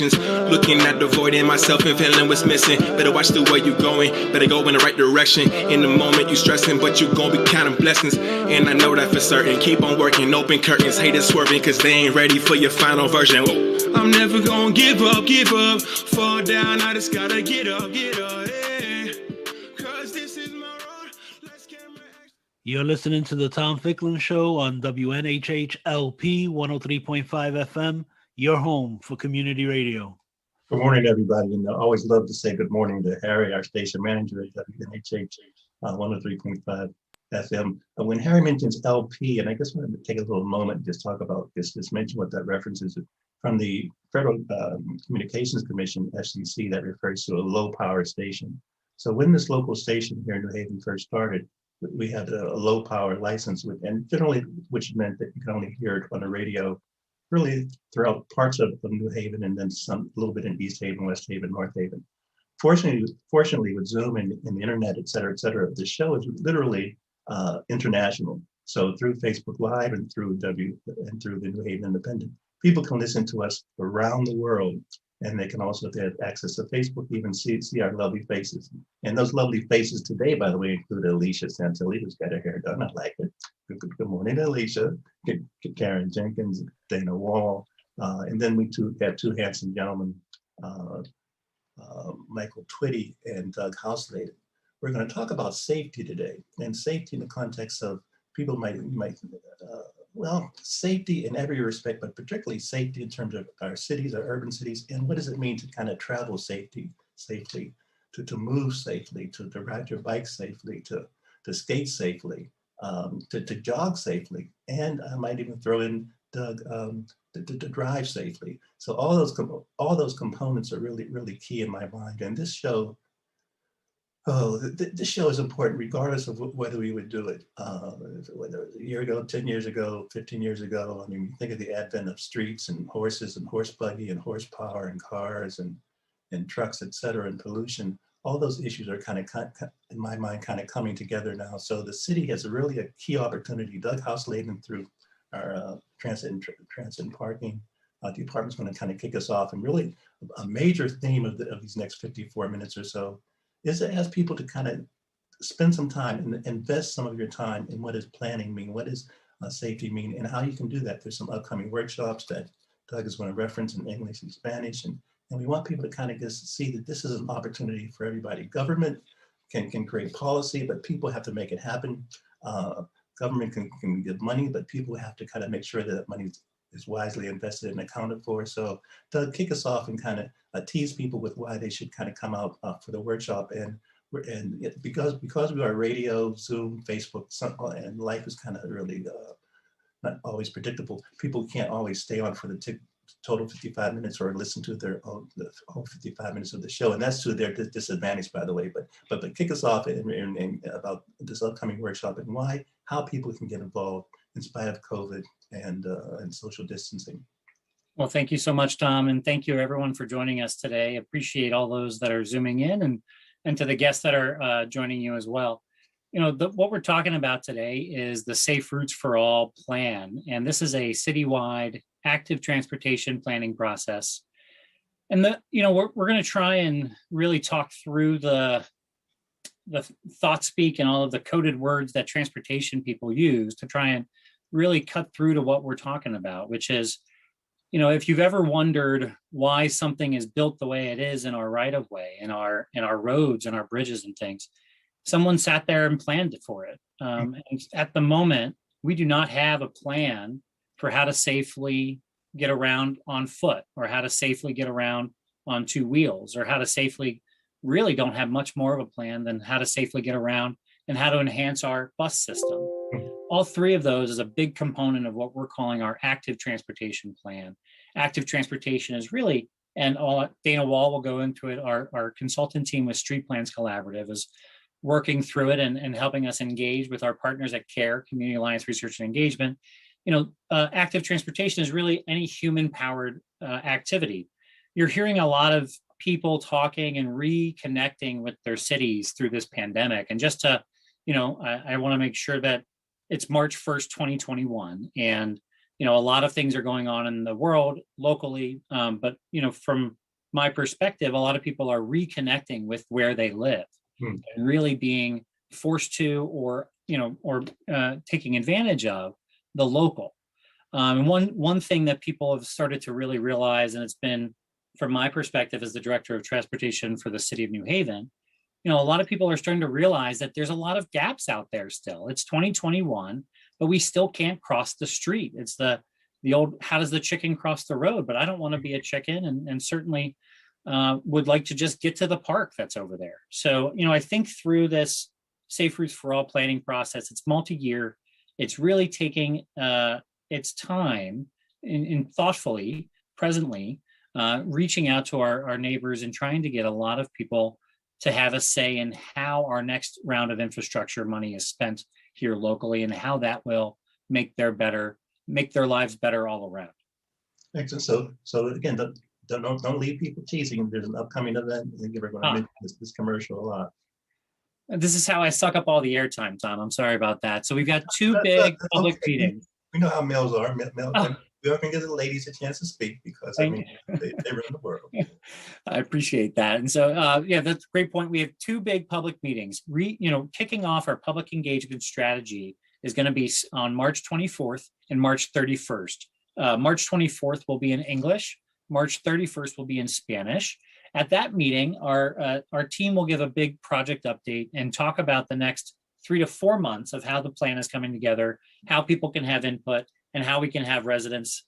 Looking at the void in myself and feeling what's missing. Better watch the way you're going, better go in the right direction. In the moment you stressing, but you gon' be counting blessings. And I know that for certain. Keep on working, open curtains. Haters swerving cause they ain't ready for your final version. Whoa. I'm never gonna give up. Fall down, I just gotta get up, yeah. Cause this is my road. Let's get my action. You're listening to the Tom Ficklin Show on WNHH-LP 103.5 FM, your home for community radio. Good morning, everybody. And I always love to say good morning to Harry, our station manager at WNHH 103.5 FM. When Harry mentions LP, and I just wanted to take a little moment and just talk about this, just mention what that reference is from the Federal Communications Commission, FCC, that refers to a low power station. So when this local station here in New Haven first started, we had a low power license, and generally, which meant that you could only hear it on the radio really throughout parts of New Haven, and then a little bit in East Haven, West Haven, North Haven. Fortunately, with Zoom and the internet, et cetera, the show is literally international. So through Facebook Live and through the New Haven Independent, people can listen to us around the world, and they can also have access to Facebook, even see our lovely faces. And those lovely faces today, by the way, include Alicia Santilli, who's got her hair done. I like it. Good morning, Alicia. Karen Jenkins, Dana Wall. And then we had two handsome gentlemen, Michael Twitty and Doug Houseladen. We're going to talk about safety today, and safety in the context of people might safety in every respect, but particularly safety in terms of our cities, our urban cities, and what does it mean to kind of travel safely, to move safely, to ride your bike safely, to skate safely, to jog safely, and I might even throw in Doug to drive safely. So all those components are really, really key in my mind. And this show, this show is important regardless of whether we would do it, whether it was a year ago, 10 years ago, 15 years ago. I mean, think of the advent of streets and horses and horse buggy and horsepower and cars and trucks, et cetera, and pollution. All those issues are kind of, in my mind, kind of coming together now. So the city has really a key opportunity. Doug Houseladen, through our transit and parking department, is going to kind of kick us off. And really a major theme of these next 54 minutes or so is to ask people to kind of spend some time and invest some of your time in what does planning mean, what does safety mean, and how you can do that. There's some upcoming workshops that Doug is going to reference in English and Spanish, and we want people to kind of just see that this is an opportunity for everybody. Government can create policy, but people have to make it happen. Government can give money, but people have to kind of make sure that money is wisely invested and accounted for. So Doug, kick us off and kind of tease people with why they should kind of come out for the workshop. And because we are radio, Zoom, Facebook, and life is kind of really not always predictable. People can't always stay on for the total 55 minutes or listen to the whole 55 minutes of the show, and that's to their disadvantage, by the way. But kick us off and about this upcoming workshop and how people can get involved in spite of COVID and social distancing. Well, thank you so much, Tom, and thank you everyone for joining us today. Appreciate all those that are zooming in, and to the guests that are joining you as well. You know, what we're talking about today is the Safe Routes for All plan, and this is a citywide active transportation planning process. And we're going to try and really talk through the thought speak and all of the coded words that transportation people use to try and really cut through to what we're talking about, which is, if you've ever wondered why something is built the way it is in our right of way, in our roads and our bridges and things, someone sat there and planned it for it. And at the moment, we do not have a plan for how to safely get around on foot, or how to safely get around on two wheels, or how to safely, really don't have much more of a plan than how to safely get around and how to enhance our bus system. All three of those is a big component of what we're calling our active transportation plan. Active transportation is really, and Dana Wall will go into it, our consultant team with Street Plans Collaborative is working through it and helping us engage with our partners at CARE, Community Alliance Research and Engagement. Active transportation is really any human-powered activity. You're hearing a lot of people talking and reconnecting with their cities through this pandemic. And just to, I want to make sure that it's March 1st, 2021. And a lot of things are going on in the world locally, but from my perspective, a lot of people are reconnecting with where they live and really being forced to, or taking advantage of the local. And one thing that people have started to really realize, and it's been, from my perspective as the director of transportation for the city of New Haven, a lot of people are starting to realize that there's a lot of gaps out there still. It's 2021, but we still can't cross the street. It's the old, how does the chicken cross the road? But I don't want to be a chicken, and certainly would like to just get to the park that's over there. So, I think through this Safe Routes for All planning process, it's multi-year. It's really taking its time in thoughtfully, presently, reaching out to our neighbors and trying to get a lot of people to have a say in how our next round of infrastructure money is spent here locally, and how that will make their lives better all around. Excellent. So again, don't leave people teasing. There's an upcoming event. I think we're going to mention this commercial a lot. This is how I suck up all the airtime, Tom. I'm sorry about that. So we've got two big public meetings. We know how males are. We often give the ladies a chance to speak because they run the world. I appreciate that. And so, that's a great point. We have two big public meetings. Kicking off our public engagement strategy is going to be on March 24th and March 31st. March 24th will be in English. March 31st will be in Spanish. At that meeting, our team will give a big project update and talk about the next 3 to 4 months of how the plan is coming together, how people can have input, and how we can have residents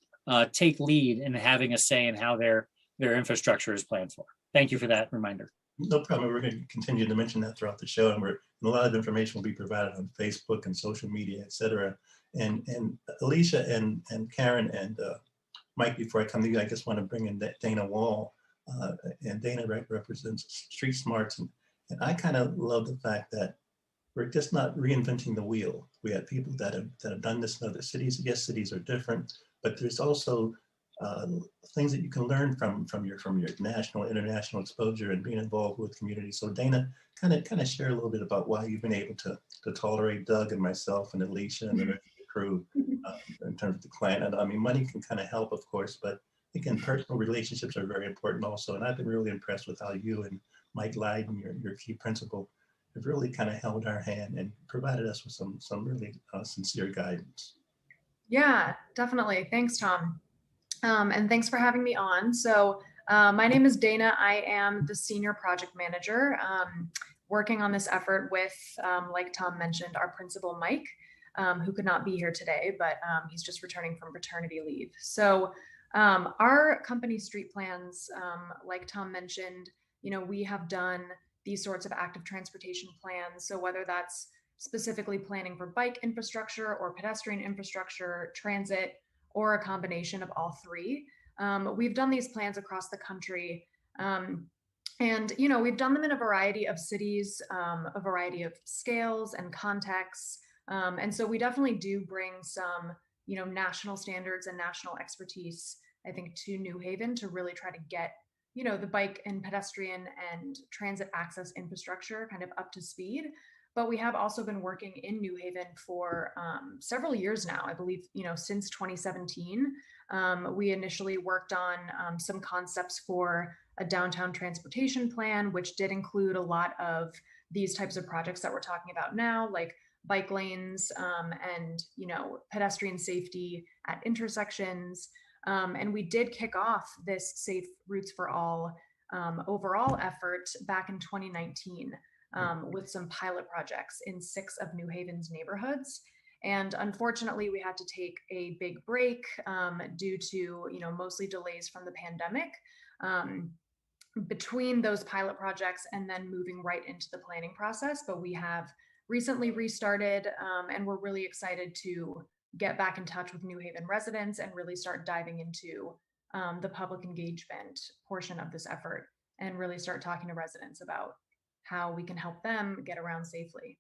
take lead in having a say in how their infrastructure is planned for. Thank you for that reminder. No problem. We're going to continue to mention that throughout the show, and a lot of information will be provided on Facebook and social media, etc. And Alicia and Karen and Mike, before I come to you, I just want to bring in Dana Wall. And Dana represents Street Smarts, and I kind of love the fact that we're just not reinventing the wheel. We have people that have done this in other cities. Yes, cities are different, but there's also things that you can learn from your national, international exposure and being involved with communities. So Dana, kind of share a little bit about why you've been able to tolerate Doug and myself and Alicia and the rest of the crew in terms of the client. And I mean, money can kind of help, of course, but again, personal relationships are very important also. And I've been really impressed with how you and Mike Leiden, your key principal, have really kind of held our hand and provided us with some really sincere guidance. Yeah, definitely. Thanks, Tom. And thanks for having me on. So my name is Dana. I am the senior project manager working on this effort with, like Tom mentioned, our principal, Mike, who could not be here today, but he's just returning from paternity leave. So our company street plans, like Tom mentioned, we have done these sorts of active transportation plans. So whether that's specifically planning for bike infrastructure or pedestrian infrastructure, transit, or a combination of all three, we've done these plans across the country. And, we've done them in a variety of cities, a variety of scales and contexts. And so we definitely do bring some, national standards and national expertise, I think, to New Haven to really try to get, the bike and pedestrian and transit access infrastructure kind of up to speed. But we have also been working in New Haven for several years now. I believe, since 2017, we initially worked on some concepts for a downtown transportation plan, which did include a lot of these types of projects that we're talking about now, like bike lanes and, pedestrian safety at intersections. And we did kick off this Safe Routes for All overall effort back in 2019 with some pilot projects in 6 of New Haven's neighborhoods. And unfortunately, we had to take a big break due to, mostly delays from the pandemic between those pilot projects and then moving right into the planning process. But we have recently restarted and we're really excited to get back in touch with New Haven residents and really start diving into the public engagement portion of this effort and really start talking to residents about how we can help them get around safely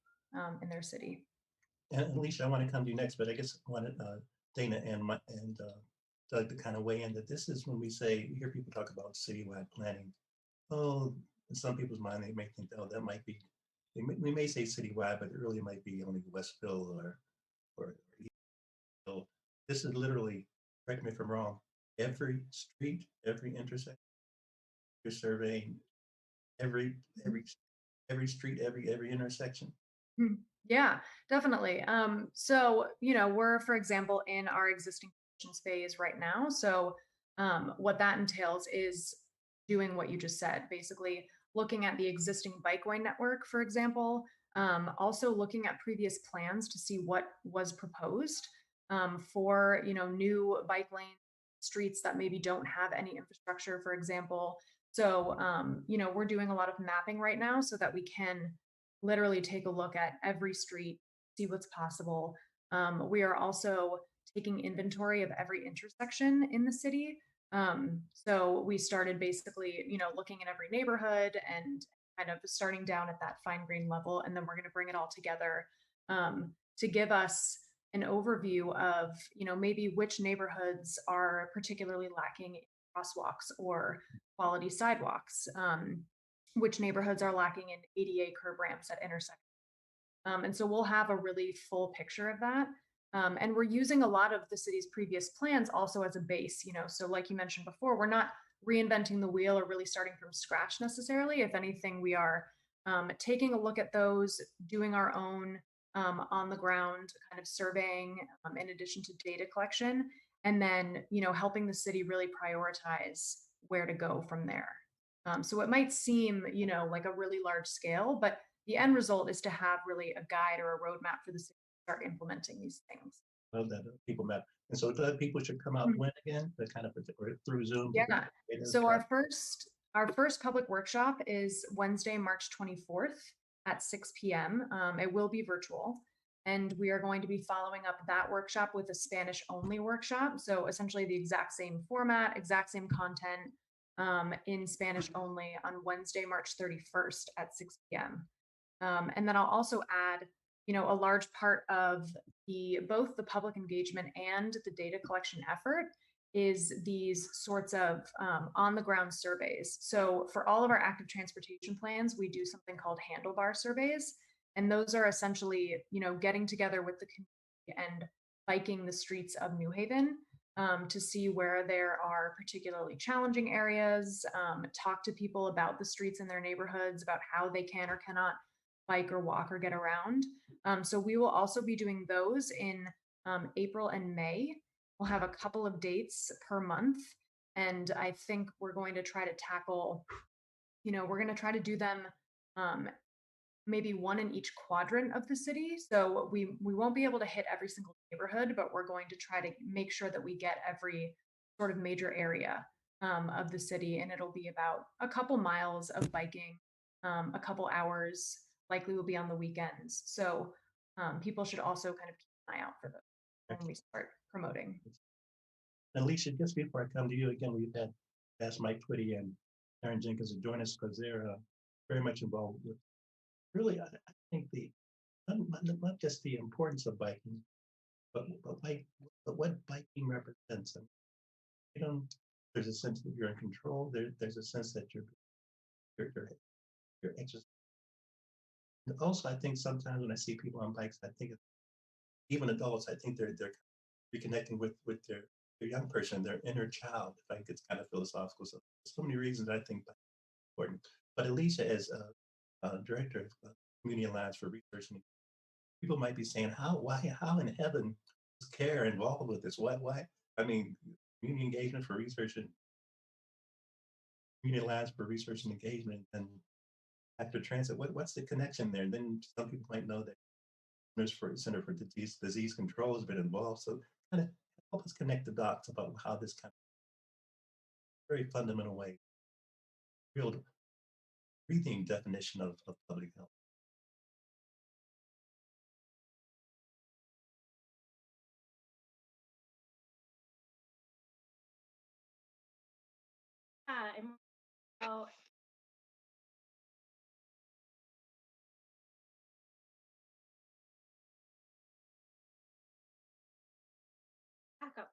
in their city. And Alicia, I want to come to you next, but I guess I wanted Dana and Doug to kind of weigh in that this is when we say, you hear people talk about citywide planning. Oh, in some people's mind, they may think, oh, that might be, we may say citywide, but it really might be only Westville or this is literally, correct me if I'm wrong, every street, every intersection, you're surveying every every every street, every intersection. Yeah, definitely. So, we're, for example, in our existing conditions phase right now. So, what that entails is doing what you just said, basically looking at the existing bikeway network, for example, also looking at previous plans to see what was proposed for, new bike lane streets that maybe don't have any infrastructure, for example. So, we're doing a lot of mapping right now so that we can literally take a look at every street, see what's possible. We are also taking inventory of every intersection in the city. So we started basically, looking at every neighborhood and kind of starting down at that fine grain level, and then we're going to bring it all together to give us an overview of, maybe which neighborhoods are particularly lacking in crosswalks or quality sidewalks. Which neighborhoods are lacking in ADA curb ramps at intersections. And so we'll have a really full picture of that. And we're using a lot of the city's previous plans also as a base, so like you mentioned before, we're not reinventing the wheel or really starting from scratch necessarily. If anything, we are taking a look at those, doing our own on the ground kind of surveying in addition to data collection, and then, helping the city really prioritize where to go from there. So it might seem, like a really large scale, but the end result is to have really a guide or a roadmap for the city to start implementing these things. Love that people map. And so people should come out when again? The kind of or through Zoom. Yeah. So our first public workshop is Wednesday, March 24th at 6 p.m. It will be virtual. And we are going to be following up that workshop with a Spanish only workshop. So essentially the exact same format, exact same content in Spanish only on Wednesday, March 31st at 6 p.m. And then I'll also add, a large part of both the public engagement and the data collection effort is these sorts of on the ground surveys. So for all of our active transportation plans, we do something called handlebar surveys. And those are essentially, getting together with the community and biking the streets of New Haven to see where there are particularly challenging areas, talk to people about the streets in their neighborhoods, about how they can or cannot bike or walk or get around. So we will also be doing those in April and May. We'll have a couple of dates per month. And I think we're going to try to tackle, we're going to try to do them maybe one in each quadrant of the city. So we won't be able to hit every single neighborhood, but we're going to try to make sure that we get every sort of major area of the city. And it'll be about a couple miles of biking, a couple hours, likely will be on the weekends. So people should also kind of keep an eye out for those when we start promoting. Alicia, just before I come to you again, we've had asked Mike Twitty and Aaron Jenkins to join us because they're very much involved with really, I think not just the importance of biking, but what biking represents. And there's a sense that you're in control. There's a sense that you're exercising. And also, I think sometimes when I see people on bikes, I think even adults, I think they're reconnecting with their young person, their inner child. If I think it's kind of philosophical. So there's so many reasons I think bikes are important. But Alicia, as a director of Community Alliance for Research, and people might be saying, how in heaven is CARE involved with this? Why? I mean, community engagement for research and Community Alliance for Research and Engagement and after transit. What's the connection there? And then some people might know that Center for Disease Control has been involved. So kind of help us connect the dots about how this kind of very fundamental way, real breathing definition of public health. I'm well, backup.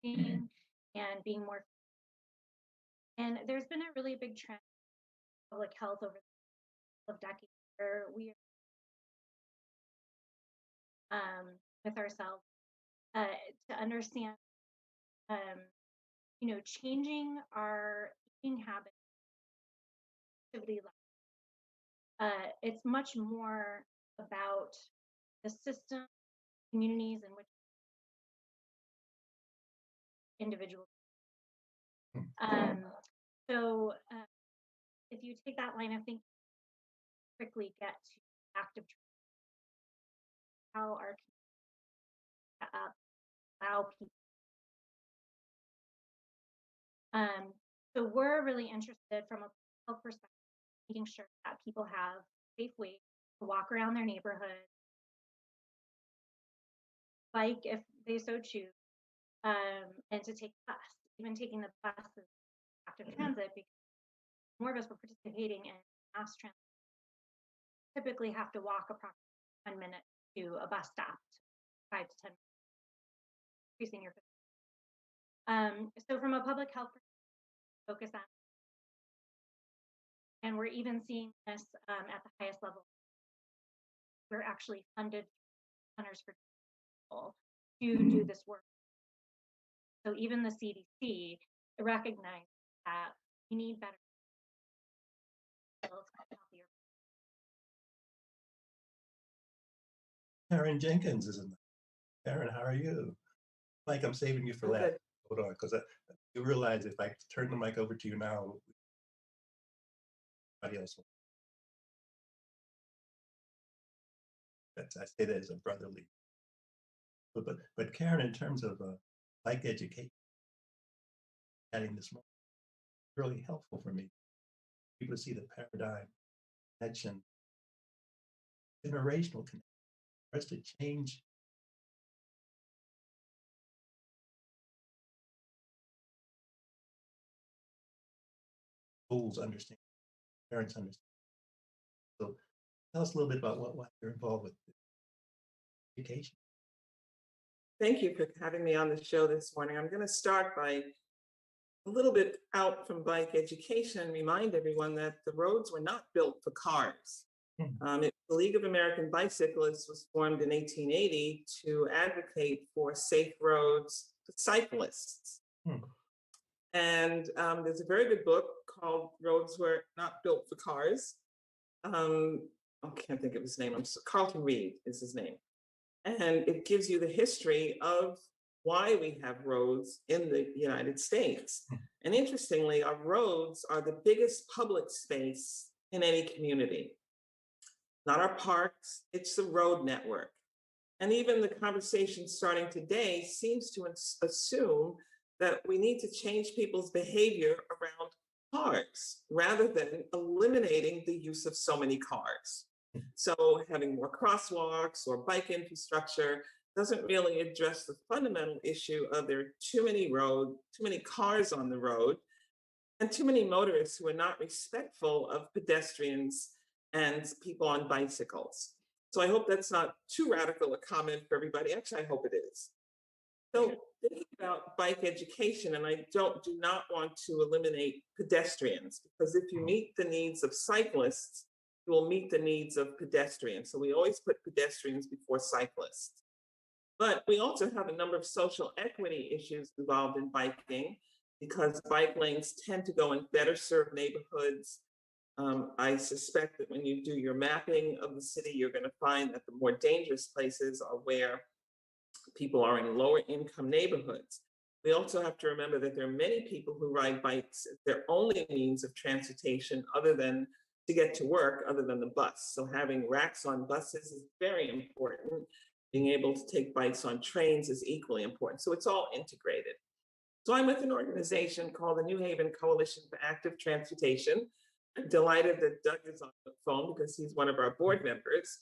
and being more. And there's been a really big trend in public health over the decades where we with ourselves to understand, changing our eating habits, activity level. It's much more about the system, communities in which individuals. So if you take that line of thinking, quickly get to active how our allow people. So we're really interested from a health perspective, making sure that people have safe ways to walk around their neighborhood, bike if they so choose, and to take the bus. Even taking the bus is active transit because more of us were participating in mass transit. Typically have to walk approximately 1 minute to a bus stop, 5 to 10 minutes, increasing your. So from a public health perspective, focus on, and we're even seeing this at the highest level. We're actually funded Centers for People to do this work. So even the CDC recognized that we need better healthier. Karen Jenkins is in there. Karen, how are you? Mike, I'm saving you for last. Hold on, because you realize if I turn the mic over to you now, everybody else will. I say that as a brotherly. But Karen, in terms of bike education, adding this more, really helpful for me. People see the paradigm connection, generational connection, for us to change. Schools understand, parents understand. So tell us a little bit about why you're involved with education. Thank you for having me on the show this morning. I'm going to start by a little bit out from bike education and remind everyone that the roads were not built for cars. The League of American Bicyclists was formed in 1880 to advocate for safe roads for cyclists. And there's a very good book called Roads Were Not Built for Cars. I can't think of his name. Carlton Reed is his name. And it gives you the history of why we have roads in the United States. And interestingly, our roads are the biggest public space in any community. Not our parks, it's the road network. And even the conversation starting today seems to assume that we need to change people's behavior around cars rather than eliminating the use of so many cars. So having more crosswalks or bike infrastructure doesn't really address the fundamental issue of there are too many cars on the road, and too many motorists who are not respectful of pedestrians and people on bicycles. So I hope that's not too radical a comment for everybody. Actually, I hope it is. So thinking about bike education, and I do not want to eliminate pedestrians, because if you meet the needs of cyclists, you will meet the needs of pedestrians. So we always put pedestrians before cyclists. But we also have a number of social equity issues involved in biking, because bike lanes tend to go in better served neighborhoods. I suspect that when you do your mapping of the city, you're going to find that the more dangerous places are where people are in lower income neighborhoods. We also have to remember that there are many people who ride bikes as their only means of transportation other than to get to work, other than the bus. So having racks on buses is very important. Being able to take bikes on trains is equally important. So it's all integrated. So I'm with an organization called the New Haven Coalition for Active Transportation. I'm delighted that Doug is on the phone because he's one of our board members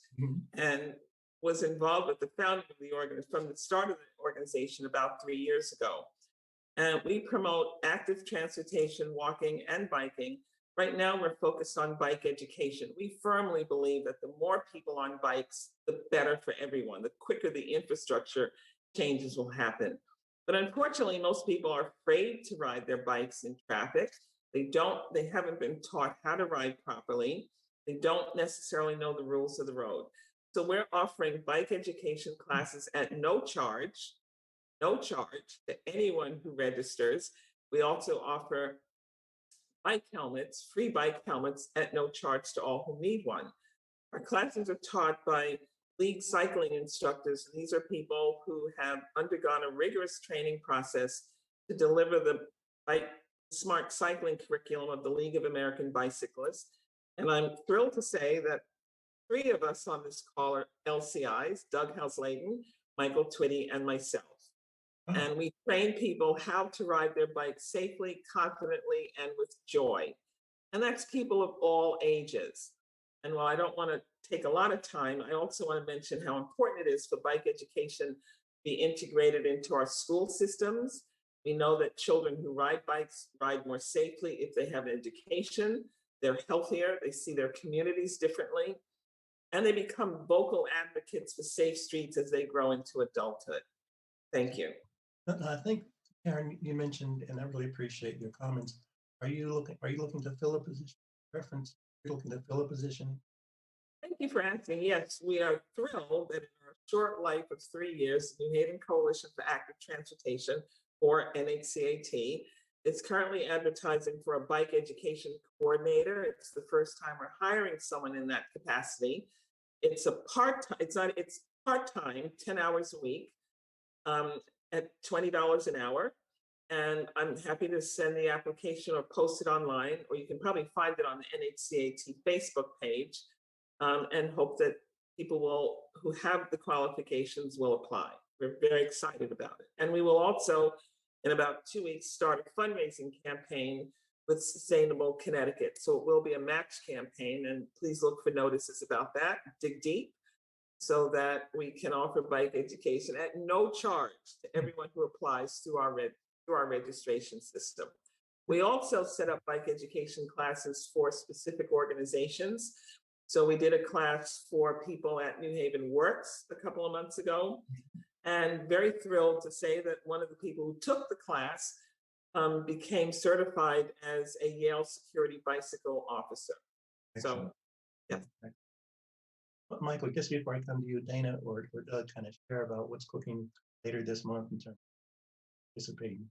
and was involved with the founding of the organization from the start of the organization about 3 years ago. And we promote active transportation, walking and biking. Right now, we're focused on bike education. We firmly believe that the more people on bikes, the better for everyone. The quicker the infrastructure changes will happen. But unfortunately, most people are afraid to ride their bikes in traffic. They haven't been taught how to ride properly. They don't necessarily know the rules of the road. So we're offering bike education classes at no charge to anyone who registers. We also offer free bike helmets at no charge to all who need one. Our classes are taught by league cycling instructors. These are people who have undergone a rigorous training process to deliver the smart cycling curriculum of the League of American Bicyclists. And I'm thrilled to say that 3 of us on this call are LCIs, Doug Housladen, Michael Twitty, and myself. And we train people how to ride their bikes safely, confidently, and with joy. And that's people of all ages. And while I don't want to take a lot of time, I also want to mention how important it is for bike education to be integrated into our school systems. We know that children who ride bikes ride more safely if they have an education, they're healthier, they see their communities differently, and they become vocal advocates for safe streets as they grow into adulthood. Thank you. I think, Karen, you mentioned, and I really appreciate your comments. Are you looking to fill a position? Reference, you're looking to fill a position? Thank you for asking. Yes, we are thrilled that in our short life of 3 years, the New Haven Coalition for Active Transportation, or NHCAT, is currently advertising for a bike education coordinator. It's the first time we're hiring someone in that capacity. It's part-time, 10 hours a week, at $20 an hour. And I'm happy to send the application or post it online, or you can probably find it on the NHCAT Facebook page, and hope that people who have the qualifications will apply. We're very excited about it. And we will also, in about 2 weeks, start a fundraising campaign with Sustainable Connecticut. So it will be a match campaign, and please look for notices about that. Dig deep, so that we can offer bike education at no charge to everyone who applies through our registration system. We also set up bike education classes for specific organizations. So we did a class for people at New Haven Works a couple of months ago, and very thrilled to say that one of the people who took the class became certified as a Yale Security Bicycle Officer. Excellent. So, yeah. Michael, just before I come to you, Dana or Doug, kind of share about what's cooking later this month in terms of participating in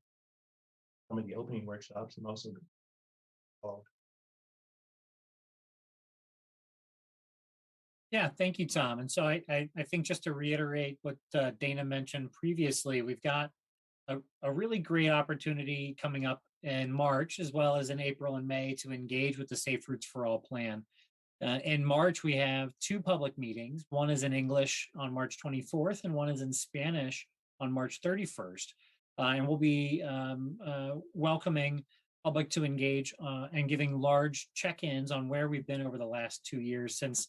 some of the opening workshops and also involved. Yeah, thank you, Tom. And so I think just to reiterate what Dana mentioned previously, we've got a really great opportunity coming up in March, as well as in April and May, to engage with the Safe Routes for All plan. In March, we have 2 public meetings. One is in English on March 24th, and one is in Spanish on March 31st. And we'll be welcoming public to engage and giving large check-ins on where we've been over the last 2 years, since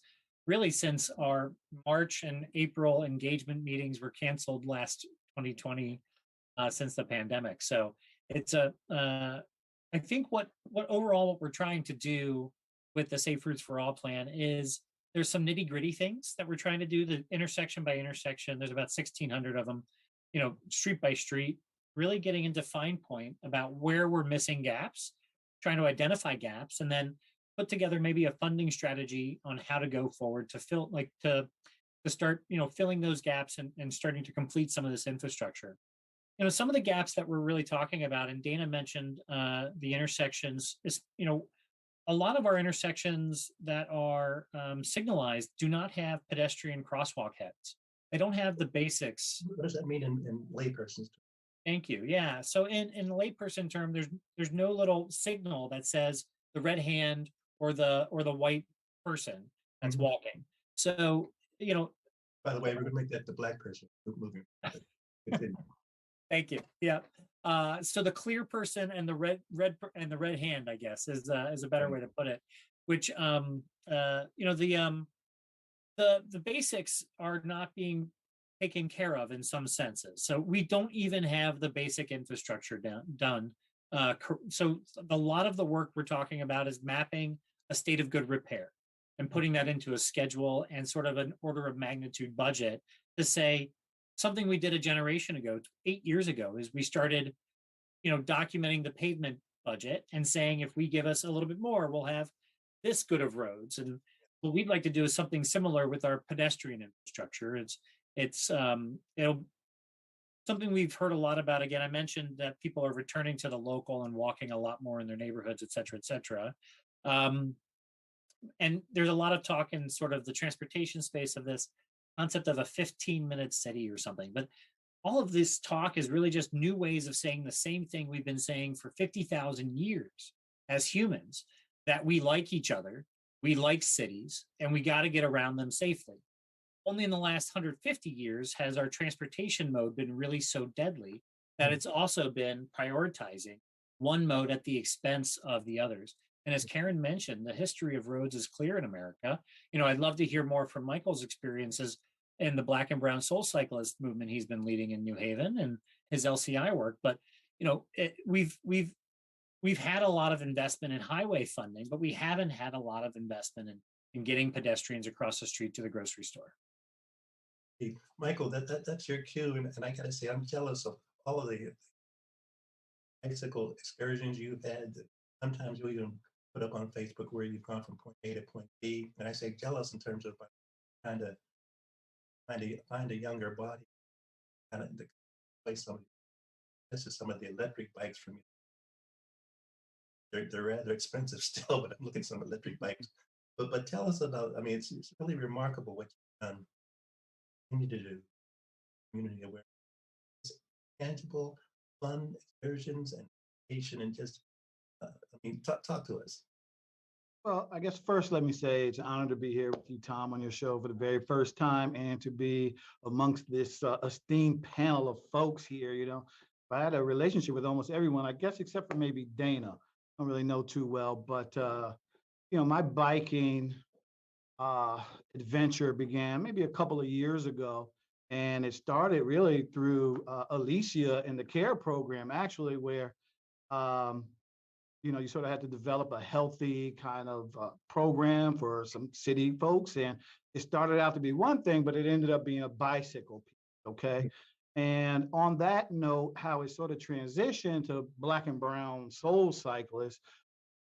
our March and April engagement meetings were canceled last 2020 since the pandemic. So it's I think what we're trying to do with the Safe Routes for All plan is there's some nitty gritty things that we're trying to do, the intersection by intersection. There's about 1,600 of them, street by street, really getting into fine point about where we're missing gaps, trying to identify gaps, and then put together maybe a funding strategy on how to go forward to start, filling those gaps and starting to complete some of this infrastructure. Some of the gaps that we're really talking about, and Dana mentioned the intersections, is, a lot of our intersections that are signalized do not have pedestrian crosswalk heads. They don't have the basics. What does that mean in layperson's terms? Thank you. Yeah. So in layperson term, there's no little signal that says the red hand or the white person that's walking. So, By the way, we're going to make that the black person moving. Thank you. Yeah. So the clear person and the red hand, I guess, is a better way to put it. Which the basics are not being taken care of in some senses. So we don't even have the basic infrastructure done. So a lot of the work we're talking about is mapping a state of good repair and putting that into a schedule and sort of an order of magnitude budget to say, something we did a generation ago, 8 years ago, is we started, documenting the pavement budget and saying, if we give us a little bit more, we'll have this good of roads. And what we'd like to do is something similar with our pedestrian infrastructure. It'll something we've heard a lot about. Again, I mentioned that people are returning to the local and walking a lot more in their neighborhoods, et cetera, et cetera. And there's a lot of talk in sort of the transportation space of this concept of a 15-minute city or something. But all of this talk is really just new ways of saying the same thing we've been saying for 50,000 years as humans, that we like each other, we like cities, and we got to get around them safely. Only in the last 150 years has our transportation mode been really so deadly that it's also been prioritizing one mode at the expense of the others. And as Karen mentioned, the history of roads is clear in America. I'd love to hear more from Michael's experiences in the Black and Brown Soul Cyclist movement he's been leading in New Haven and his LCI work. But we've had a lot of investment in highway funding, but we haven't had a lot of investment in getting pedestrians across the street to the grocery store. Michael, that's your cue, and I gotta say, I'm jealous of all of the bicycle excursions you've had. Sometimes you even put up on Facebook where you've gone from point A to point B, and I say jealous in terms of trying to find a younger body, kind of play somebody. This is some of the electric bikes for me. They're rather expensive still, but I'm looking at some electric bikes. But tell us about. I mean, it's really remarkable what you've done. Continue to do community awareness, tangible, fun excursions and education, and just talk to us. Well, I guess first let me say it's an honor to be here with you, Tom, on your show for the very first time, and to be amongst this esteemed panel of folks here. I had a relationship with almost everyone, I guess, except for maybe Dana. I don't really know too well, but my biking adventure began maybe a couple of years ago, and it started really through Alicia in the CARE program, actually, where you sort of had to develop a healthy kind of program for some city folks, and it started out to be one thing, but it ended up being a bicycle piece, okay? And on that note, how it sort of transitioned to Black and Brown Soul Cyclists,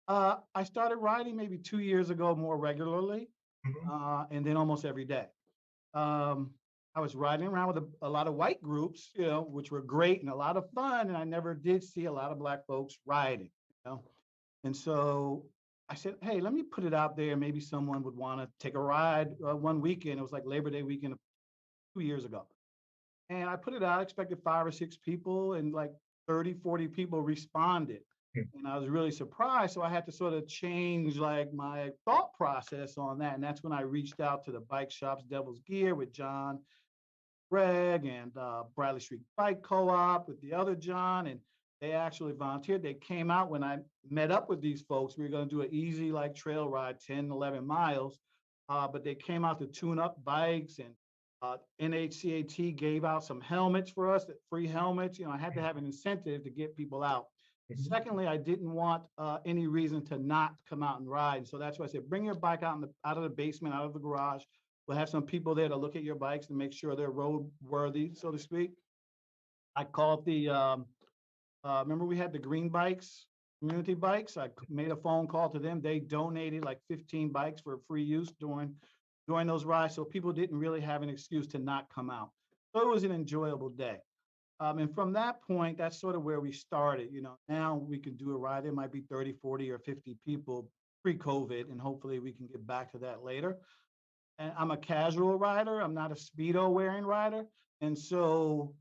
I started riding maybe 2 years ago more regularly. And then almost every day. I was riding around with a lot of white groups, which were great and a lot of fun. And I never did see a lot of Black folks riding, And so I said, hey, let me put it out there. Maybe someone would want to take a ride one weekend. It was like Labor Day weekend 2 years ago. And I put it out, I expected 5 or 6 people, and like 30, 40 people responded. And I was really surprised. So I had to sort of change like my thought process on that. And that's when I reached out to the bike shops, Devil's Gear with John, Greg, and Bradley Street Bike Co-op with the other John. And they actually volunteered. They came out when I met up with these folks. We were going to do an easy like trail ride, 10, 11 miles. But they came out to tune up bikes, and NHCAT gave out some helmets for us, free helmets. I had to have an incentive to get people out. Secondly, I didn't want any reason to not come out and ride. So that's why I said, bring your bike out of the basement, out of the garage. We'll have some people there to look at your bikes to make sure they're road worthy, so to speak. I called remember we had the green bikes, community bikes. I made a phone call to them. They donated like 15 bikes for free use during those rides. So people didn't really have an excuse to not come out. So it was an enjoyable day. And from that point, that's sort of where we started. Now we can do a ride. There might be 30, 40, or 50 people pre-COVID, and hopefully we can get back to that later. And I'm a casual rider. I'm not a Speedo wearing rider. And so,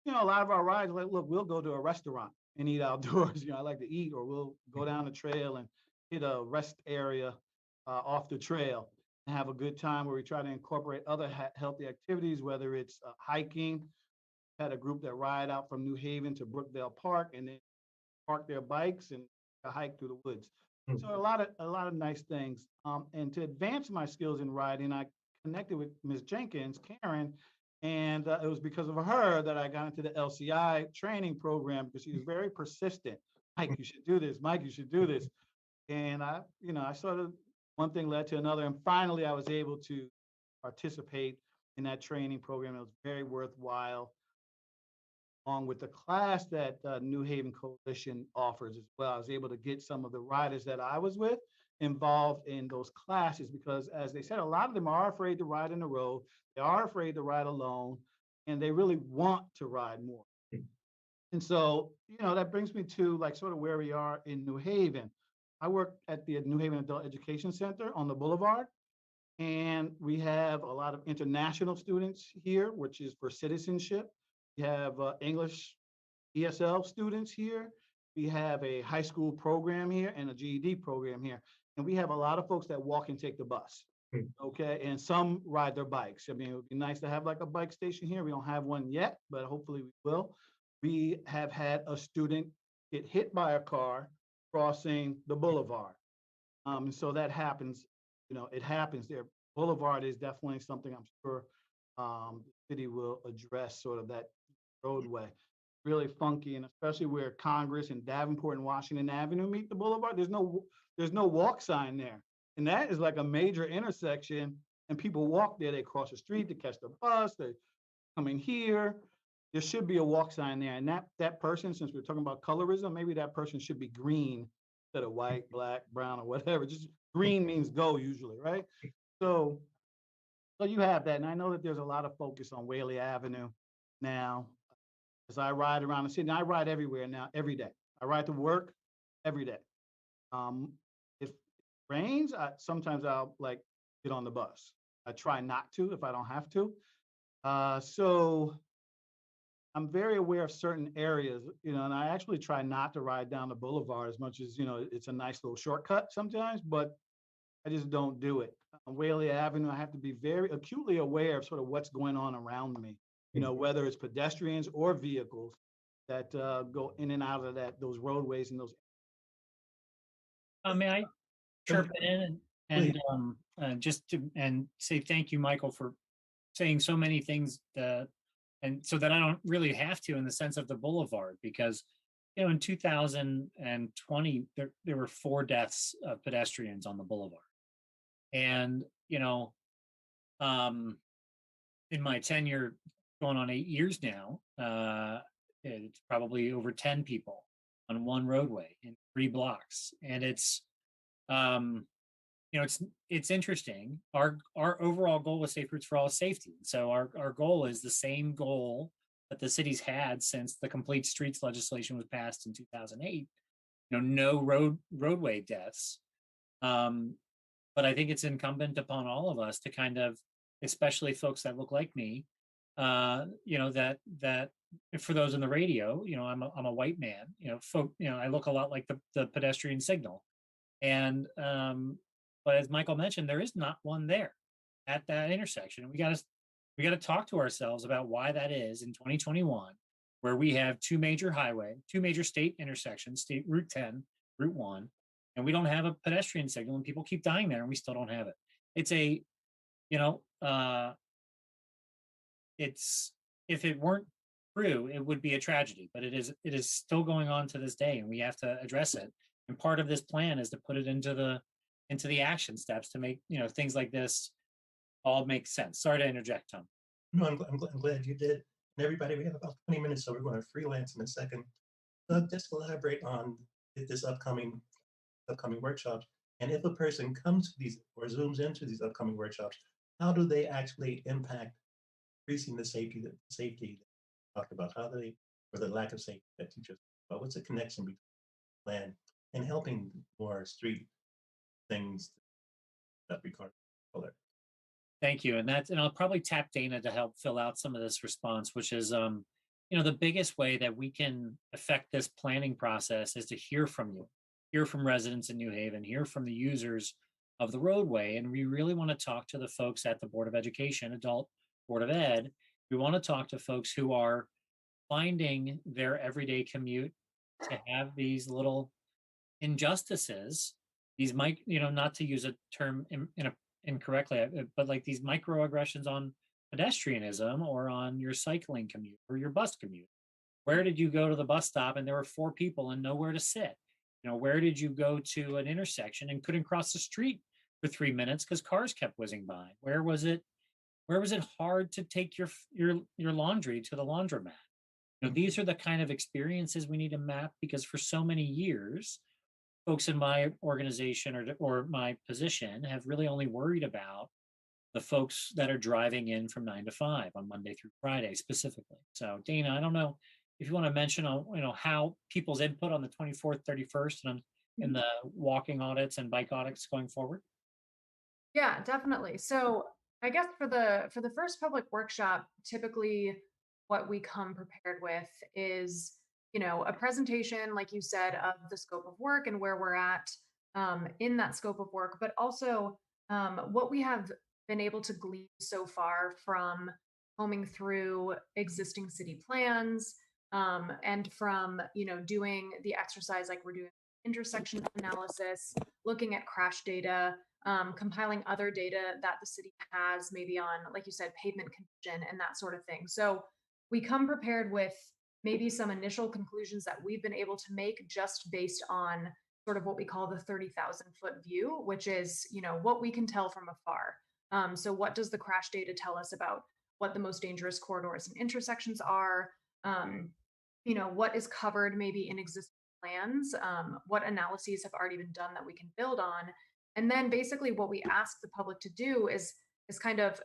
a lot of our rides, like, look, we'll go to a restaurant and eat outdoors. I like to eat, or we'll go down the trail and hit a rest area off the trail and have a good time, where we try to incorporate other healthy activities, whether it's hiking. Had a group that ride out from New Haven to Brookdale Park and then park their bikes and hike through the woods. So a lot of nice things. And to advance my skills in riding, I connected with Ms. Jenkins, Karen, and it was because of her that I got into the LCI training program, because she was very persistent. Mike, you should do this. Mike, you should do this. And I sort of, one thing led to another, and finally I was able to participate in that training program. It was very worthwhile, along with the class that New Haven Coalition offers as well. I was able to get some of the riders that I was with involved in those classes because, as they said, a lot of them are afraid to ride in the road. They are afraid to ride alone, and they really want to ride more. And so, that brings me to like sort of where we are in New Haven. I work at the New Haven Adult Education Center on the Boulevard, and we have a lot of international students here, which is for citizenship. We have English ESL students here. We have a high school program here and a GED program here. And we have a lot of folks that walk and take the bus. Okay. And some ride their bikes. I mean, it would be nice to have like a bike station here. We don't have one yet, but hopefully we will. We have had a student get hit by a car crossing the boulevard. And so that happens, it happens there. Boulevard is definitely something I'm sure the city will address, sort of that roadway. Really funky, and especially where Congress and Davenport and Washington Avenue meet the boulevard, there's no walk sign there. And that is like a major intersection, and people walk there, they cross the street to catch the bus, they come in here. There should be a walk sign there. And that person, since we're talking about colorism, maybe that person should be green instead of white, black, brown, or whatever. Just green means go usually, right? So you have that. And I know that there's a lot of focus on Whaley Avenue now. As I ride around the city, and I ride everywhere now, every day. I ride to work every day. If it rains, sometimes I'll like get on the bus. I try not to if I don't have to. So I'm very aware of certain areas, and I actually try not to ride down the boulevard as much as, it's a nice little shortcut sometimes, but I just don't do it. On Whaley Avenue, I have to be very acutely aware of sort of what's going on around me, whether it's pedestrians or vehicles that go in and out of those roadways and those. May I chirp in and just to say thank you, Michael, for saying so many things and so that I don't really have to in the sense of the boulevard, because in 2020 there were 4 deaths of pedestrians on the boulevard, and in my tenure going on 8 years now, it's probably over 10 people on one roadway in 3 blocks, and it's it's interesting. Our overall goal with Safe Routes for All is safety. So our goal is the same goal that the city's had since the Complete Streets legislation was passed in 2008. No roadway deaths. But I think it's incumbent upon all of us to kind of, especially folks that look like me, that for those in the radio, I'm a white man. I look a lot like the pedestrian signal, and but as Michael mentioned, there is not one there at that intersection. We got to talk to ourselves about why that is in 2021, where we have 2 major state intersections, State Route 10, Route 1, and we don't have a pedestrian signal, and people keep dying there, and we still don't have it. It's it's, if it weren't true, it would be a tragedy, but it is still going on to this day, and we have to address it. And part of this plan is to put it into the action steps to make things like this all make sense. Sorry to interject, Tom. No, I'm glad you did. And everybody, we have about 20 minutes, so we're going to freelance in a second. So just elaborate on this upcoming workshops. And if a person comes to these or zooms into these upcoming workshops, how do they actually impact increasing the safety that you talked about? How do they, or the lack of safety that you just talked about? What's the connection between plan and helping more street things that require color? Thank you. And I'll probably tap Dana to help fill out some of this response, which is, the biggest way that we can affect this planning process is to hear from you, hear from residents in New Haven, hear from the users of the roadway. And we really want to talk to the folks at the Board of Education, Adult Board of Ed. We want to talk to folks who are finding their everyday commute to have these little injustices, these not to use a term incorrectly, but like these microaggressions on pedestrianism or on your cycling commute or your bus commute. Where did you go to the bus stop and there were 4 people and nowhere to sit? Where did you go to an intersection and couldn't cross the street for 3 minutes because cars kept whizzing by? Where Where was it hard to take your laundry to the laundromat? These are the kind of experiences we need to map, because for so many years, folks in my organization or my position have really only worried about the folks that are driving in from 9 to 5 on Monday through Friday specifically. So Dana, I don't know if you want to mention how people's input on the 24th, 31st and in the walking audits and bike audits going forward. Yeah, definitely. So I guess for the first public workshop, typically what we come prepared with is, a presentation, like you said, of the scope of work and where we're at in that scope of work, but also what we have been able to glean so far from combing through existing city plans, and from doing the exercise like we're doing intersection analysis, looking at crash data, compiling other data that the city has, maybe on, like you said, pavement condition and that sort of thing. So we come prepared with maybe some initial conclusions that we've been able to make just based on sort of what we call the 30,000-foot view, which is, what we can tell from afar. So what does the crash data tell us about what the most dangerous corridors and intersections are? What is covered maybe in existing plans? What analyses have already been done that we can build on? And then basically what we ask the public to do is kind of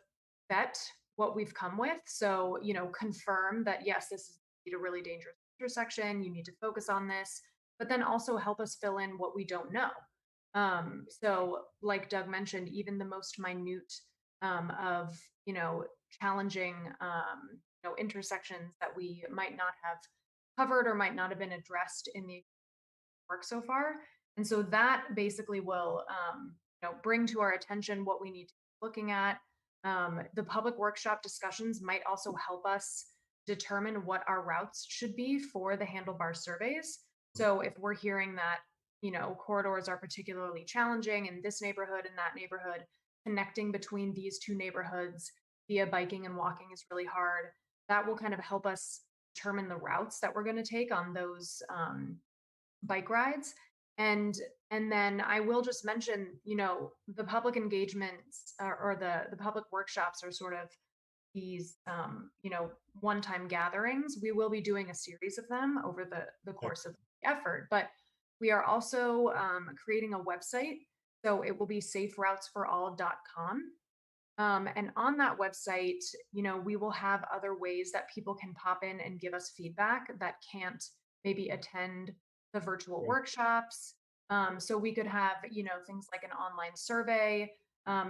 vet what we've come with. So, confirm that, yes, this is a really dangerous intersection. You need to focus on this, but then also help us fill in what we don't know. So like Doug mentioned, even the most minute of, challenging, intersections that we might not have covered or might not have been addressed in the work so far. And so that basically will, bring to our attention what we need to be looking at. The public workshop discussions might also help us determine what our routes should be for the handlebar surveys. So if we're hearing that, corridors are particularly challenging in this neighborhood and that neighborhood, connecting between these two neighborhoods via biking and walking is really hard. That will kind of help us determine the routes that we're going to take on those bike rides. And then I will just mention, the public engagements or the public workshops are sort of these, one-time gatherings. We will be doing a series of them over the course of the effort, but we are also creating a website. So it will be saferoutesforall.com. And on that website, we will have other ways that people can pop in and give us feedback that can't maybe attend the virtual workshops. So we could have, things like an online survey.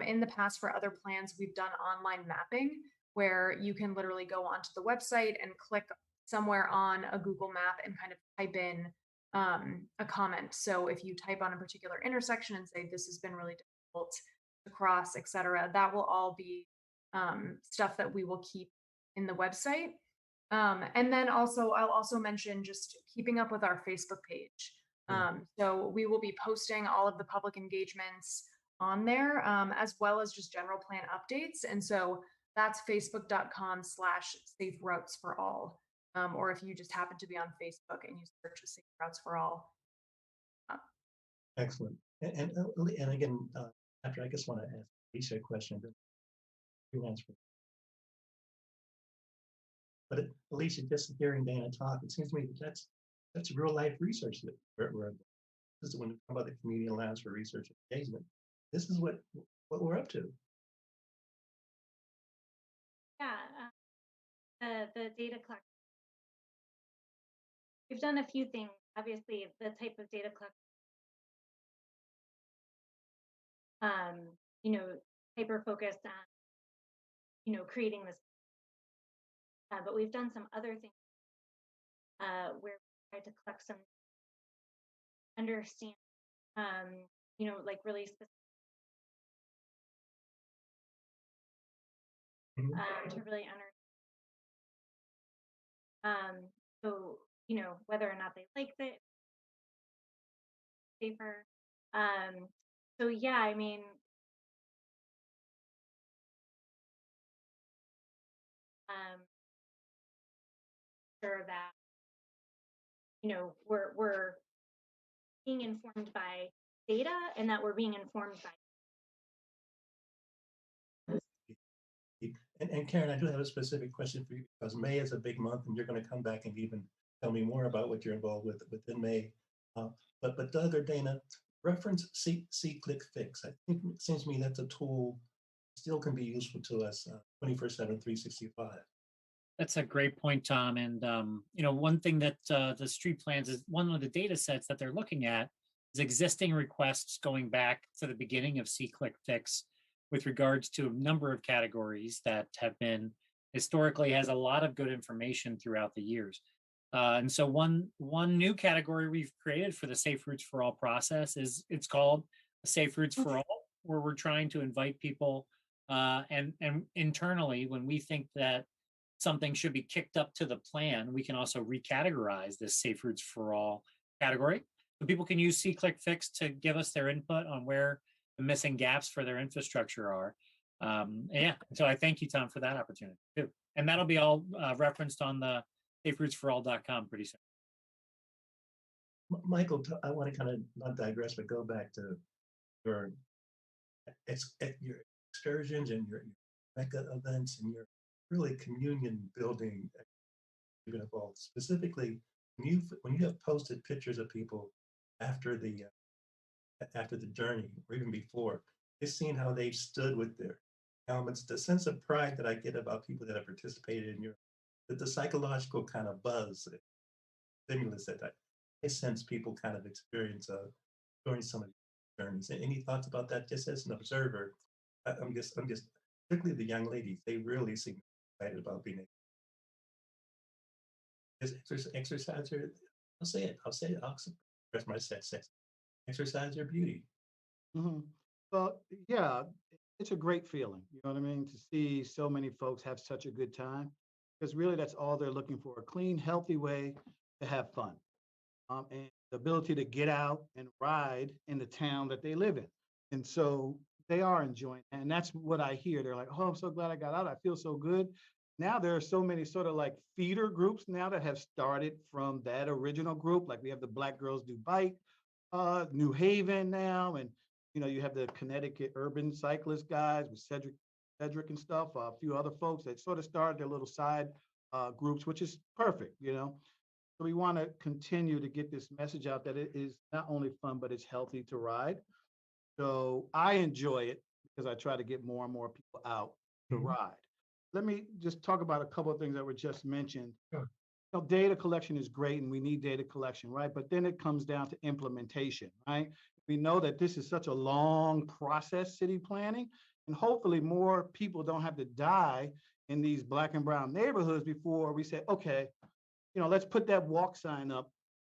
In the past, for other plans, we've done online mapping where you can literally go onto the website and click somewhere on a Google map and kind of type in a comment. So if you type on a particular intersection and say, this has been really difficult to cross, et cetera, that will all be stuff that we will keep in the website. And then also, I'll also mention just keeping up with our Facebook page. So we will be posting all of the public engagements on there, as well as just general plan updates. And so that's facebook.com/saferoutesforall. Or if you just happen to be on Facebook and you search Safe Routes for All. Excellent. And again, after I just want to ask Lisa a question, but you answer. But Alicia, just hearing Dana talk, it seems to me that's real life research that we're this is when we talk about the Community Alliance for Research and Engagement. This is what we're up to. Yeah, the data collection. We've done a few things. Obviously, the type of data collection, hyper focused on, creating this. But we've done some other things where we tried to collect some, understand, like really specific, to really understand. So, whether or not they liked it, safer. So yeah, I mean, sure that we're being informed by data and that we're being informed by And Karen, I do have a specific question for you because May is a big month, and you're going to come back and even tell me more about what you're involved with within May. Uh, but Doug or Dana, reference See Click Fix. I think it seems to me that's a tool still can be useful to us 24/7, 365. That's a great point, Tom. And one thing that the street plans is one of the data sets that they're looking at is existing requests going back to the beginning of See-Click Fix with regards to a number of categories that have been historically has a lot of good information throughout the years. And so one new category we've created for the Safe Routes for All process is it's called Safe Routes for All, where we're trying to invite people and internally when we think that something should be kicked up to the plan, we can also recategorize this Safe Routes for All category. So people can use See-Click Fix to give us their input on where the missing gaps for their infrastructure are. So I thank you, Tom, for that opportunity too. And that'll be all referenced on the saferoutesforall.com pretty soon. Michael, I want to kind of not digress, but go back to your your excursions and your mega events and your really communion building you've been involved. Specifically, when you have posted pictures of people after the journey or even before, just seeing how they've stood with their helmets, the sense of pride that I get about people that have participated in the psychological kind of buzz, stimulus that I sense people kind of experience during some of these journeys. Any thoughts about that? Just as an observer, I'm just particularly the young ladies, they really seem excited about being able to exercise their, I'll express my sex, exercise their beauty. Mhm. Well, yeah, it's a great feeling. You know what I mean? To see so many folks have such a good time, because really that's all they're looking for, a clean, healthy way to have fun. And the ability to get out and ride in the town that they live in. And so they are enjoying it. And that's what I hear. They're like, oh, I'm so glad I got out. I feel so good. Now there are so many sort of like feeder groups now that have started from that original group. Like we have the Black Girls Do Bike, New Haven now, and you have the Connecticut urban cyclist guys with Cedric and stuff, a few other folks that sort of started their little side groups, which is perfect. So we want to continue to get this message out that it is not only fun, but it's healthy to ride. So I enjoy it because I try to get more and more people out to ride. Let me just talk about a couple of things that were just mentioned. Sure. Data collection is great and we need data collection, right? But then it comes down to implementation, right? We know that this is such a long process, city planning, and hopefully more people don't have to die in these Black and brown neighborhoods before we say, okay, let's put that walk sign up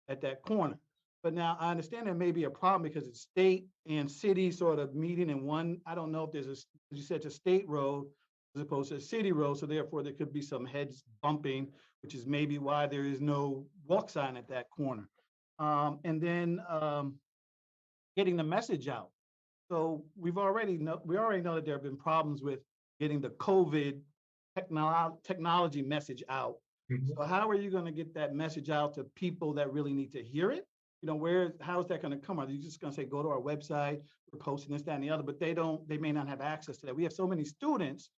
at that corner. But now I understand there may be a problem because it's state and city sort of meeting in one. I don't know if there's as you said, it's a state road as opposed to a city road. So therefore there could be some heads bumping, which is maybe why there is no walk sign at that corner. And then getting the message out. So we already know that there have been problems with getting the COVID technology message out. So how are you going to get that message out to people that really need to hear it? How is that going to come? Are you just going to say, go to our website, we're posting this, that, and the other, but they may not have access to that. We have so many students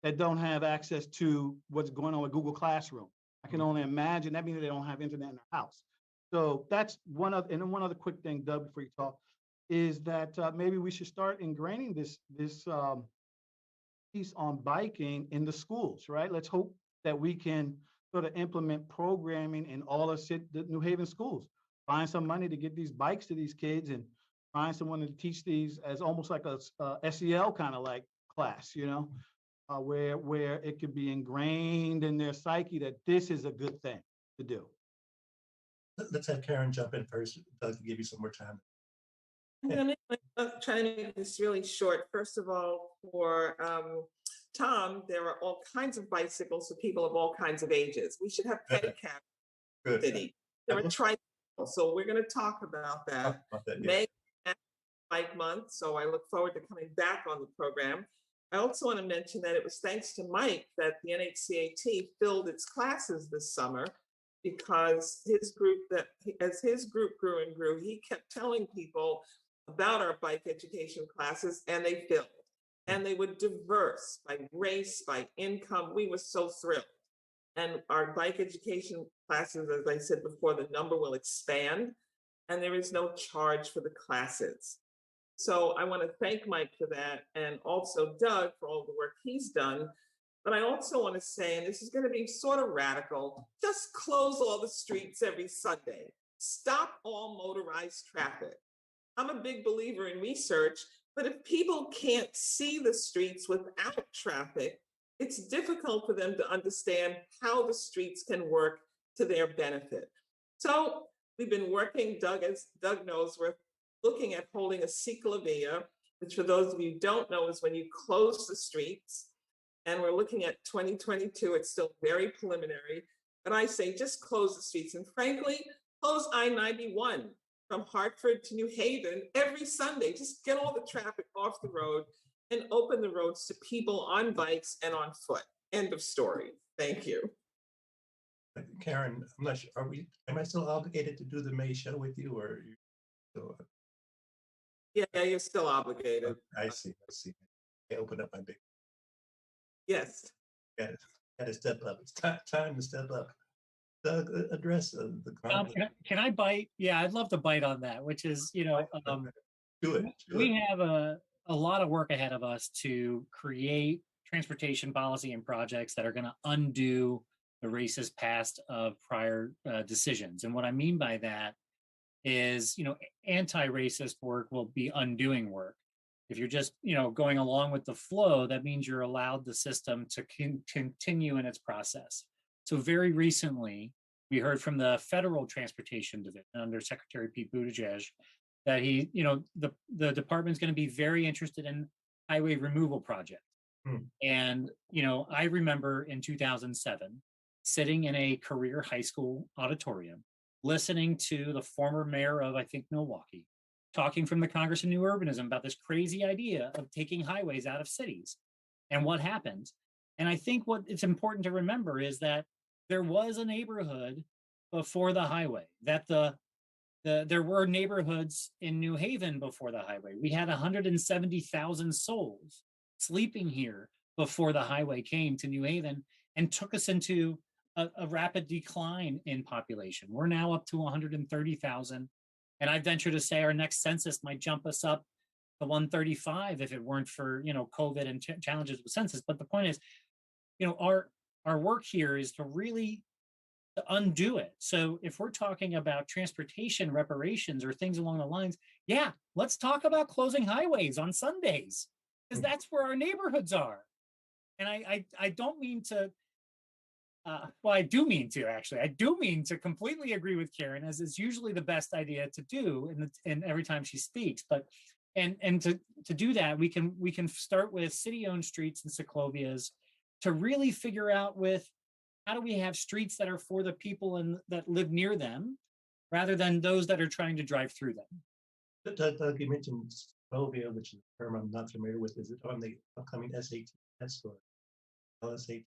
that don't have access to what's going on with Google Classroom. I can only imagine that means they don't have internet in their house. So that's one other quick thing, Doug, before you talk, is that maybe we should start ingraining this piece on biking in the schools, right? Let's hope that we can sort of implement programming in all of the New Haven schools. Find some money to get these bikes to these kids and find someone to teach these as almost like a SEL kind of like class, where it could be ingrained in their psyche that this is a good thing to do. Let's have Karen jump in first. Doug, give you some more time. I'm going to try to make this really short. First of all, for Tom, there are all kinds of bicycles for people of all kinds of ages. We should have pedicab city. There are tricycles, so we're going to talk about that. May Bike Month, so I look forward to coming back on the program. I also want to mention that it was thanks to Mike that the NHCAT filled its classes this summer, because as his group grew and grew, he kept telling people about our bike education classes and they filled. and they were diverse by race, by income. We were so thrilled. And our bike education classes, as I said before, the number will expand, and there is no charge for the classes. So I want to thank Mike for that, and also Doug for all the work he's done. But I also want to say, and this is going to be sort of radical, just close all the streets every Sunday. Stop all motorized traffic. I'm a big believer in research, but if people can't see the streets without traffic, it's difficult for them to understand how the streets can work to their benefit. So we've been working, Doug, as Doug knows, we're looking at holding a ciclovia, which for those of you who don't know is when you close the streets. And we're looking at 2022, it's still very preliminary, but I say just close the streets. And frankly, close I-91 from Hartford to New Haven every Sunday. Just get all the traffic off the road and open the roads to people on bikes and on foot. End of story. Thank you. Karen, I'm not sure, am I still obligated to do the May show with you, or are you still? Yeah, you're still obligated. I see. I open up my big. Yes. Got to step up. It's time to step up. Doug, address the can I bite? Yeah, I'd love to bite on that, which is, do it. We have a lot of work ahead of us to create transportation policy and projects that are going to undo the racist past of prior decisions. And what I mean by that is, anti-racist work will be undoing work. If you're just, going along with the flow, that means you're allowed the system to continue in its process. So very recently, we heard from the Federal Transportation Division under Secretary Pete Buttigieg that the department's going to be very interested in highway removal projects. And, I remember in 2007, sitting in a career high school auditorium, listening to the former mayor of, I think, Milwaukee, talking from the Congress of New Urbanism about this crazy idea of taking highways out of cities and what happened. And I think what it's important to remember is that there was a neighborhood before the highway, that there were neighborhoods in New Haven before the highway. We had 170,000 souls sleeping here before the highway came to New Haven and took us into a rapid decline in population. We're now up to 130,000. And I venture to say our next census might jump us up to 135 if it weren't for, COVID and challenges with census. But the point is, our work here is to really undo it. So if we're talking about transportation reparations or things along the lines, yeah, let's talk about closing highways on Sundays, because that's where our neighborhoods are. And I don't mean to, I do mean to, actually. I do mean to completely agree with Karen, as is usually the best idea to do in every time she speaks. But and to do that, we can start with city-owned streets and ciclovias to really figure out with how do we have streets that are for the people and that live near them, rather than those that are trying to drive through them. Doug, you mentioned ciclovia, which is a term I'm not familiar with. Is it on the upcoming SAT test or LSAT?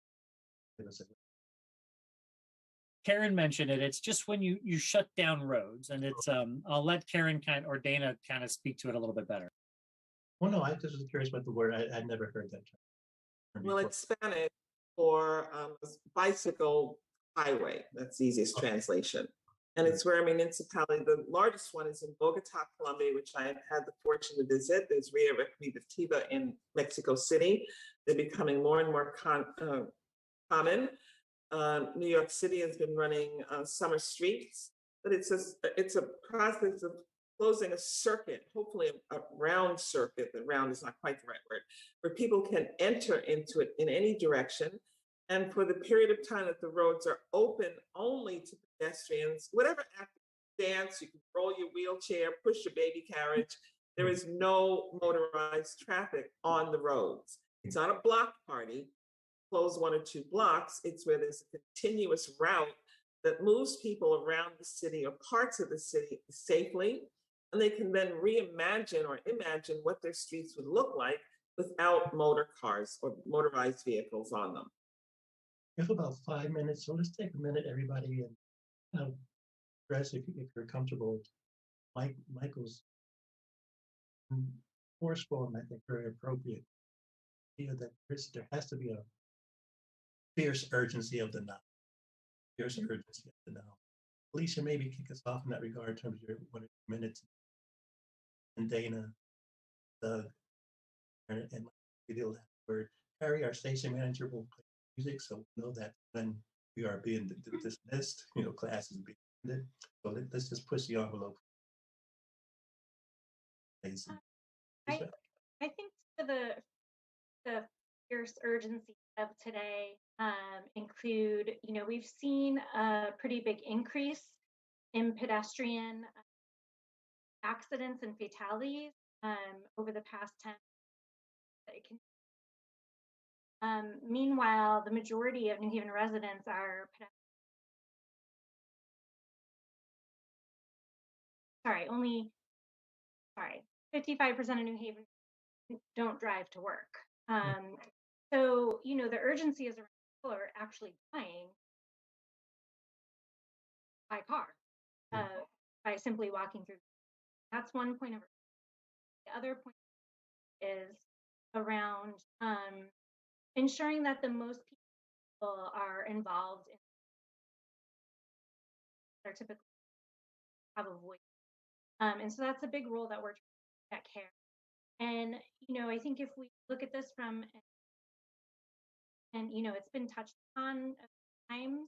Karen mentioned it. It's just when you shut down roads, and it's I'll let Karen or Dana kind of speak to it a little bit better. Well, no, I just was curious about the word. I'd never heard that term. Well, it's Spanish for bicycle highway. That's the easiest translation. And it's where a municipality, the largest one is in Bogota, Colombia, which I have had the fortune to visit. There's Ria Recreativa in Mexico City. They're becoming more and more common. New York City has been running summer streets, but it's a process of closing a circuit, hopefully a round circuit. The round is not quite the right word, where people can enter into it in any direction. And for the period of time that the roads are open only to pedestrians, whatever active dance, you can roll your wheelchair, push your baby carriage, there is no motorized traffic on the roads. It's not a block party, close 1 or 2 blocks. It's where there's a continuous route that moves people around the city or parts of the city safely. And they can then reimagine or imagine what their streets would look like without motor cars or motorized vehicles on them. We have about 5 minutes, so let's take a minute, everybody, and address if you're comfortable. Michael's forceful and I think very appropriate idea that there has to be a fierce urgency of the now. Fierce urgency of the now. Alicia, maybe kick us off in that regard in terms of your 1 or 2 minutes. And Dana, Doug, and we'll have word. Harry, our station manager, will play music, so we know that when we are being dismissed, class is being ended. So let's just push the envelope. I think for the fierce urgency of today include, we've seen a pretty big increase in pedestrian accidents and fatalities over the past 10. Meanwhile, the majority of New Haven residents are 55% of New Haven don't drive to work. So, the urgency is around people are actually dying by car, by simply walking through. That's one point of. The other point is around ensuring that the most people are involved in are typically have a voice. And so that's a big role that we're trying to care. And, I think if we look at this from, and, it's been touched on times,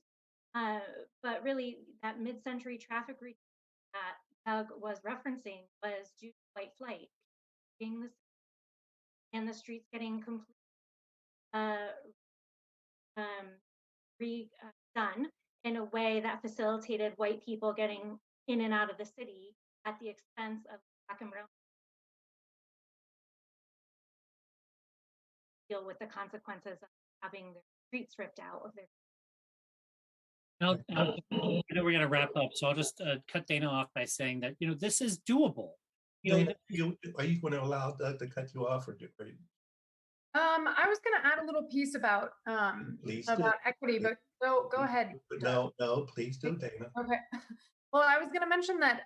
but really that mid-century traffic route that Doug was referencing was due to white flight, being the and the streets getting completely redone in a way that facilitated white people getting in and out of the city at the expense of black and brown. Deal with the consequences of having their streets ripped out of their. Now, I know we're going to wrap up, so I'll just cut Dana off by saying that this is doable. Dana, are you going to allow Doug to cut you off, or do you? I was going to add a little piece about equity, but go ahead. No, please do, Dana. Okay. Well, I was going to mention that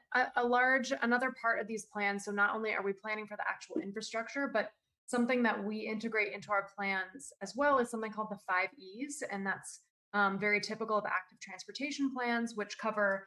another part of these plans, so not only are we planning for the actual infrastructure, but something that we integrate into our plans as well is something called the 5 E's. And that's very typical of active transportation plans, which cover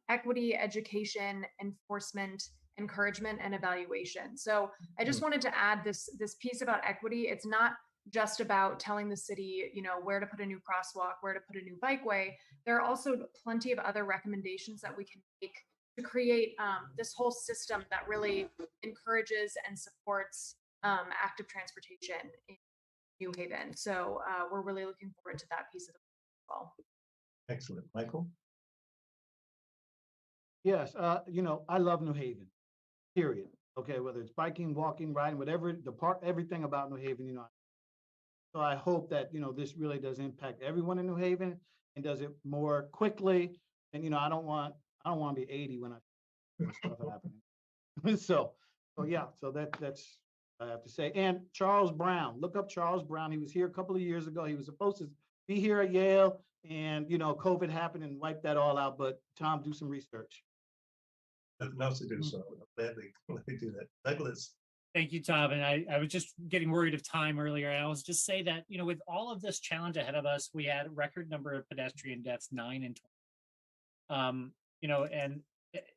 equity, education, enforcement, encouragement, and evaluation. So I just wanted to add this piece about equity. It's not just about telling the city, where to put a new crosswalk, where to put a new bikeway. There are also plenty of other recommendations that we can make to create this whole system that really encourages and supports active transportation in New Haven. So we're really looking forward to that piece of the as well. Excellent. Michael? Yes, I love New Haven, period. Okay, whether it's biking, walking, riding, whatever, everything about New Haven, So I hope that, this really does impact everyone in New Haven and does it more quickly. And, I don't want to be 80 when stuff happening. So that's I have to say. And Charles Brown, look up Charles Brown. He was here a couple of years ago. He was supposed to be here at Yale, and COVID happened and wiped that all out. But Tom, do some research. Nothing else to do, so let me do that. Douglas. Thank you, Tom. And I was just getting worried of time earlier. And I was just say that, with all of this challenge ahead of us, we had a record number of pedestrian deaths, 9 and 20. And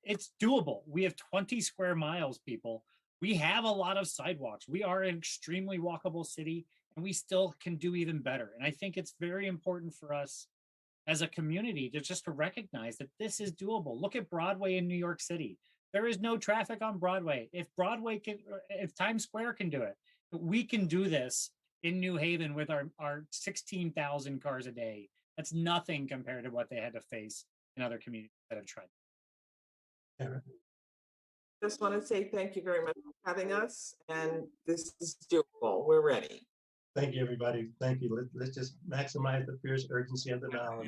it's doable. We have 20 square miles, people. We have a lot of sidewalks. We are an extremely walkable city, and we still can do even better. And I think it's very important for us as a community to recognize that this is doable. Look at Broadway in New York City. There is no traffic on Broadway. If Times Square can do it, we can do this in New Haven with our 16,000 cars a day. That's nothing compared to what they had to face in other communities that have tried. Aaron. Just want to say thank you very much for having us, and this is doable. We're ready. Thank you, everybody. Thank you. Let's just maximize the fierce urgency of the now.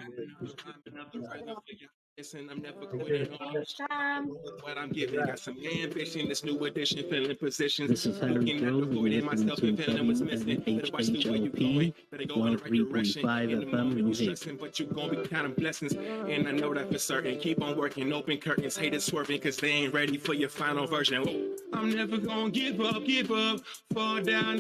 Listen, I'm never quitting what I'm giving. Got some ambition, this new edition, filling positions. Looking at the void in myself and feeling what's missing. Better watch the way you going. Better go in the right direction. In the moment you stressing, but you gonna be counting blessings. And I know that for certain. Keep on working, open curtains, haters swerving, cause they ain't ready for your final version. I'm never gonna give up, fall down.